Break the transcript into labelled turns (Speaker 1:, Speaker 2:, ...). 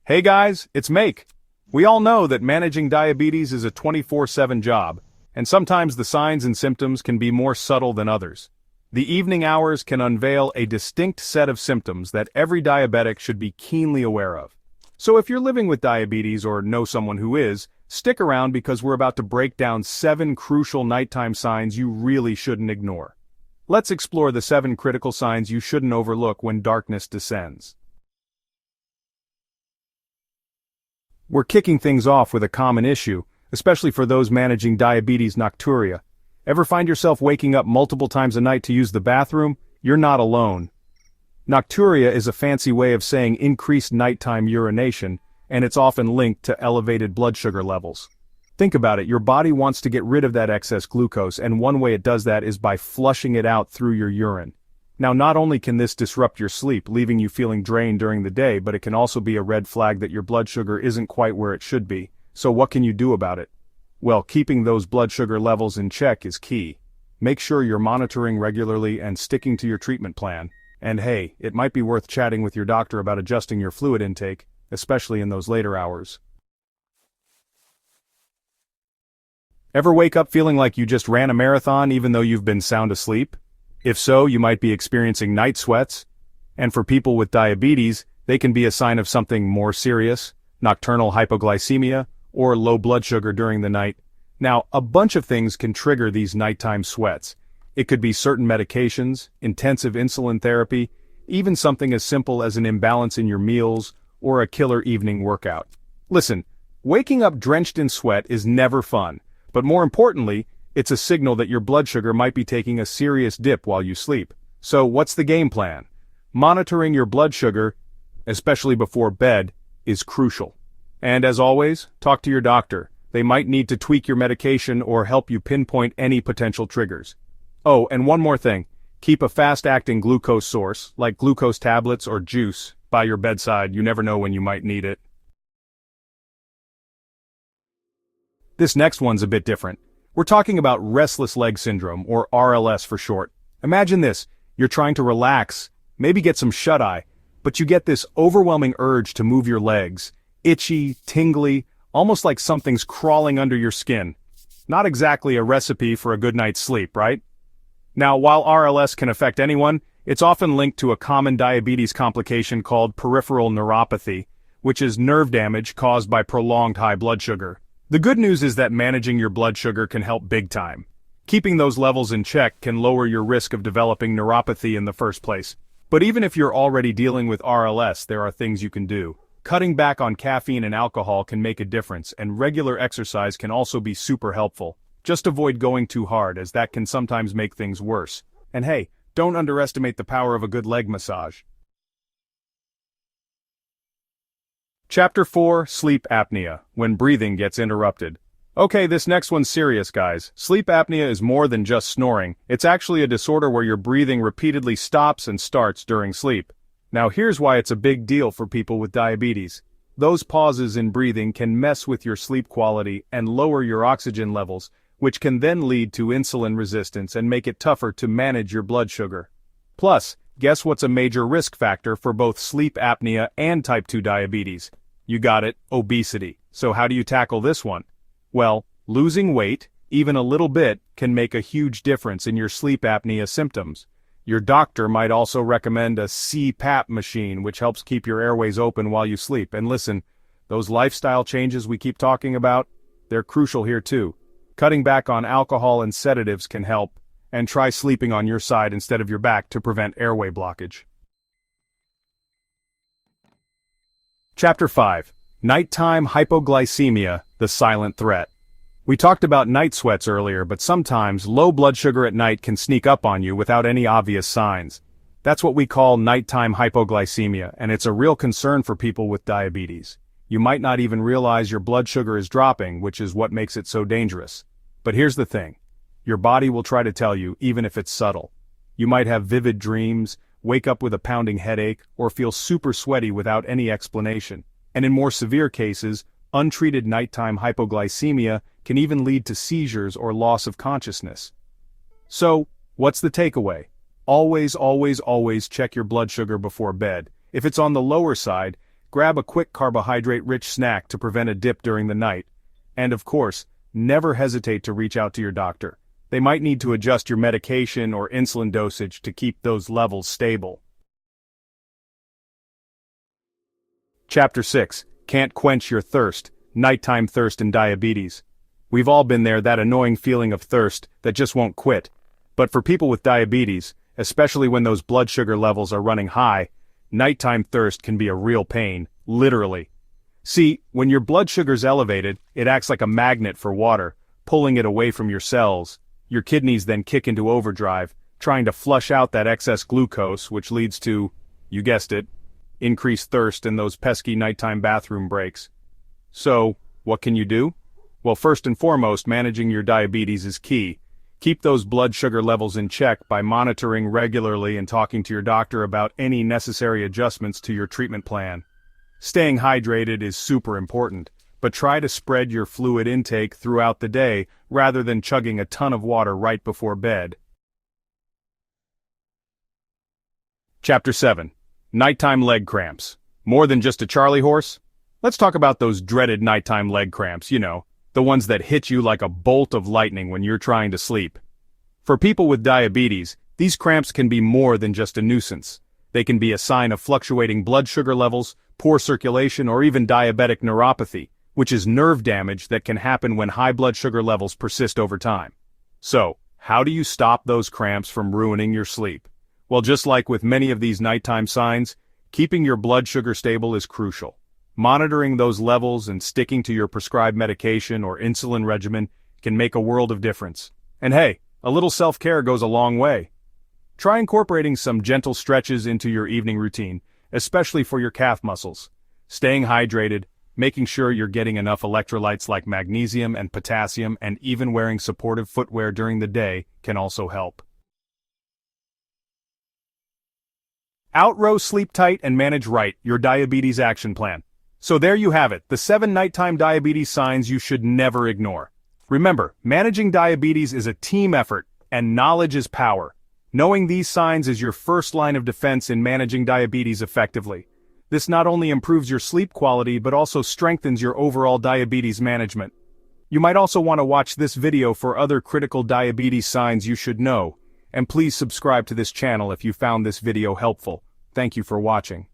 Speaker 1: Hey guys, it's Make. We all know that managing diabetes is a 24/7 job, and sometimes the signs and symptoms can be more subtle than others. The evening hours can unveil a distinct set of symptoms that every diabetic should be keenly aware of. So if you're living with diabetes or know someone who is, stick around because we're about to break down 7 crucial nighttime signs you really shouldn't ignore. Let's explore the 7 critical signs you shouldn't overlook when darkness descends. We're kicking things off with a common issue, especially for those managing diabetes nocturia. Ever find yourself waking up multiple times a night to use the bathroom? You're not alone. Nocturia is a fancy way of saying increased nighttime urination, and it's often linked to elevated blood sugar levels. Think about it, your body wants to get rid of that excess glucose, and one way it does that is by flushing it out through your urine. Now, not only can this disrupt your sleep, leaving you feeling drained during the day, but it can also be a red flag that your blood sugar isn't quite where it should be. So what can you do about it? Well, keeping those blood sugar levels in check is key. Make sure you're monitoring regularly and sticking to your treatment plan. And hey, it might be worth chatting with your doctor about adjusting your fluid intake, especially in those later hours. Ever wake up feeling like you just ran a marathon even though you've been sound asleep? If so, you might be experiencing night sweats. And for people with diabetes, they can be a sign of something more serious, nocturnal hypoglycemia, or low blood sugar during the night. Now, a bunch of things can trigger these nighttime sweats. It could be certain medications, intensive insulin therapy, even something as simple as an imbalance in your meals, or a killer evening workout. Listen, waking up drenched in sweat is never fun, but more importantly, it's a signal that your blood sugar might be taking a serious dip while you sleep. So what's the game plan? Monitoring your blood sugar, especially before bed, is crucial. And as always, talk to your doctor. They might need to tweak your medication or help you pinpoint any potential triggers. Oh, and one more thing. Keep a fast-acting glucose source, like glucose tablets or juice, by your bedside. You never know when you might need it. This next one's a bit different. We're talking about restless leg syndrome, or RLS for short. Imagine this, you're trying to relax, maybe get some shut-eye, but you get this overwhelming urge to move your legs. Itchy, tingly, almost like something's crawling under your skin. Not exactly a recipe for a good night's sleep, right? Now, while RLS can affect anyone, it's often linked to a common diabetes complication called peripheral neuropathy, which is nerve damage caused by prolonged high blood sugar. The good news is that managing your blood sugar can help big time. Keeping those levels in check can lower your risk of developing neuropathy in the first place. But even if you're already dealing with RLS, there are things you can do. Cutting back on caffeine and alcohol can make a difference, and regular exercise can also be super helpful. Just avoid going too hard, as that can sometimes make things worse. And hey, don't underestimate the power of a good leg massage. Chapter 4, Sleep Apnea, when breathing gets interrupted. Okay, this next one's serious, guys. Sleep apnea is more than just snoring. It's actually a disorder where your breathing repeatedly stops and starts during sleep. Now here's why it's a big deal for people with diabetes. Those pauses in breathing can mess with your sleep quality and lower your oxygen levels, which can then lead to insulin resistance and make it tougher to manage your blood sugar. Plus, guess what's a major risk factor for both sleep apnea and type 2 diabetes? You got it, obesity. So how do you tackle this one? Well, losing weight, even a little bit, can make a huge difference in your sleep apnea symptoms. Your doctor might also recommend a CPAP machine, which helps keep your airways open while you sleep. And listen, those lifestyle changes we keep talking about, they're crucial here too. Cutting back on alcohol and sedatives can help, and try sleeping on your side instead of your back to prevent airway blockage. Chapter 5, Nighttime Hypoglycemia, the Silent Threat. We talked about night sweats earlier, but sometimes low blood sugar at night can sneak up on you without any obvious signs. That's what we call nighttime hypoglycemia, and it's a real concern for people with diabetes. You might not even realize your blood sugar is dropping, which is what makes it so dangerous. But here's the thing. Your body will try to tell you, even if it's subtle. You might have vivid dreams, wake up with a pounding headache, or feel super sweaty without any explanation. And in more severe cases, untreated nighttime hypoglycemia can even lead to seizures or loss of consciousness. So, what's the takeaway? Always check your blood sugar before bed. If it's on the lower side, grab a quick carbohydrate-rich snack to prevent a dip during the night. And of course, never hesitate to reach out to your doctor. They might need to adjust your medication or insulin dosage to keep those levels stable. Chapter 6. Can't quench your thirst. Nighttime thirst and diabetes. We've all been there, that annoying feeling of thirst that just won't quit. But for people with diabetes, especially when those blood sugar levels are running high, nighttime thirst can be a real pain, literally. See, when your blood sugar's elevated, it acts like a magnet for water, pulling it away from your cells. Your kidneys then kick into overdrive, trying to flush out that excess glucose, which leads to, you guessed it, increased thirst and those pesky nighttime bathroom breaks. So, what can you do? Well, first and foremost, managing your diabetes is key. Keep those blood sugar levels in check by monitoring regularly and talking to your doctor about any necessary adjustments to your treatment plan. Staying hydrated is super important, but try to spread your fluid intake throughout the day rather than chugging a ton of water right before bed. Chapter 7. Nighttime leg cramps. More than just a Charlie horse? Let's talk about those dreaded nighttime leg cramps, the ones that hit you like a bolt of lightning when you're trying to sleep. For people with diabetes, these cramps can be more than just a nuisance. They can be a sign of fluctuating blood sugar levels, poor circulation, or even diabetic neuropathy, which is nerve damage that can happen when high blood sugar levels persist over time. So, how do you stop those cramps from ruining your sleep? Well, just like with many of these nighttime signs, keeping your blood sugar stable is crucial. Monitoring those levels and sticking to your prescribed medication or insulin regimen can make a world of difference. And hey, a little self-care goes a long way. Try incorporating some gentle stretches into your evening routine, especially for your calf muscles. Staying hydrated, making sure you're getting enough electrolytes like magnesium and potassium, and even wearing supportive footwear during the day can also help. Outrow Sleep Tight and Manage Right, your diabetes action plan. So there you have it, the 7 nighttime diabetes signs you should never ignore. Remember, managing diabetes is a team effort, and knowledge is power. Knowing these signs is your first line of defense in managing diabetes effectively. This not only improves your sleep quality but also strengthens your overall diabetes management. You might also want to watch this video for other critical diabetes signs you should know, and please subscribe to this channel if you found this video helpful. Thank you for watching.